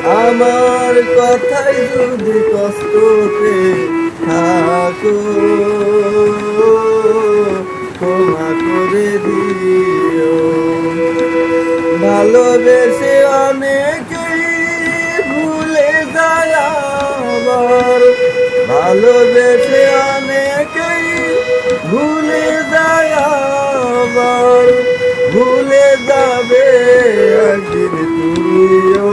আমার কথাই যদি কষ্ট পেয়ে থাকো, ক্ষমা করে দিও। ভালোবেসে অনেকেই ভুলে যায় আবার, ভালোবেসে অনেকেই ভুলে যায় আবার, ভুলে যাবে একদিন তুমিও,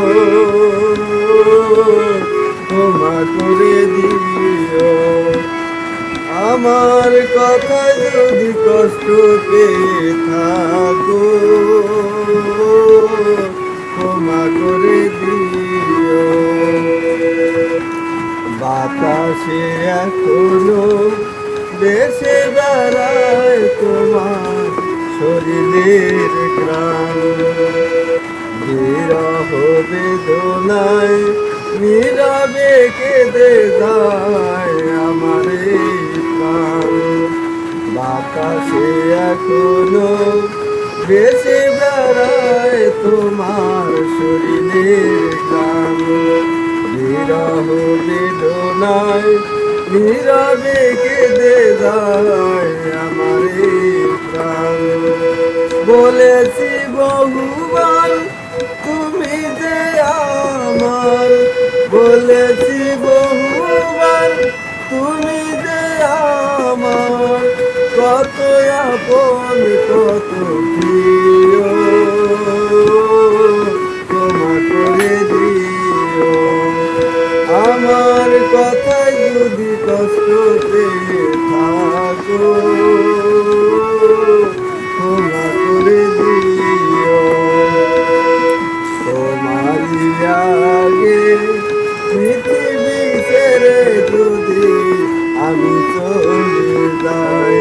ক্ষমা করে দিও। আমার কথা যদি কষ্ট পেয়ে থাকো, ক্ষমা করে দিও। বাতাসে এখনো দেশে বেড়ায় তোমার শরীরের গ্রাম, বিরহ বেদনায় নীরবে কেঁদে যায় আমার এই প্রাণ। বাতাসে এখনো ভেসে বেড়ায় তোমার শরীরের গান, বিরহ বেদনায় নীরবে কেঁদে যায় আমার এই প্রাণ। বলেছি বহুবার তুমি যে আমার, বলেছি বহুবার তুমি যে আমার, কত আপন কত প্রিয়, ক্ষমা করে দিও। আমার কথায় যদি কষ্ট পেয়ে থাকো, ক্ষমা করে দিও। তোমারই আগে পৃথিবী ছেড়ে যদি আমি চলে যাই,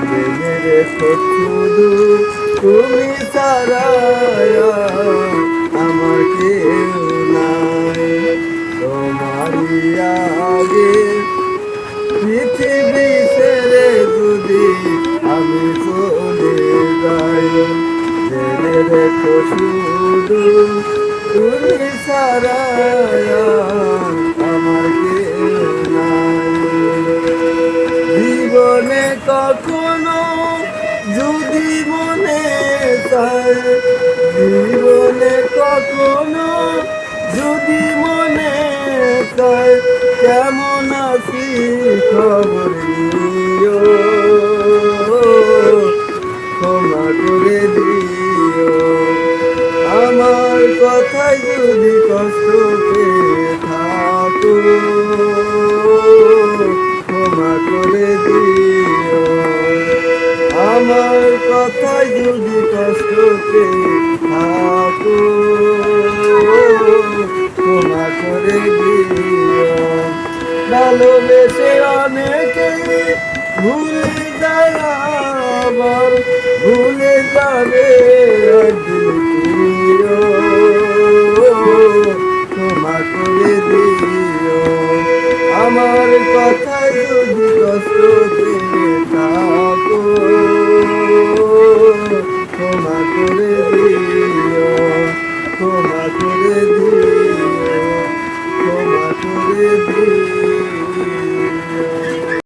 জেনে রেখো শুধু তুমি ছাড়া আমার কেউ নাই। তোমারই আগে পৃথিবী ছেড়ে যদি আমি চলে যাই, জেনে রেখো শুধু তুমি ছাড়া আমার কেউ নাই। জীবনে কখনো যদি মনে চায়, জীবনে কখনো যদি মনে চায়, কেমন আছি খবর নিও, ক্ষমা করে দিও। আমার কথায় যদি কষ্ট পেয়ে থাকো, ক্ষমা করে দিও। আমার কথায় যদি কষ্ট পেয়ে থাকো, ক্ষমা করে দিও। ভালোবেসে অনেকেই ভুলে যায় আবার, ভুলে যাবে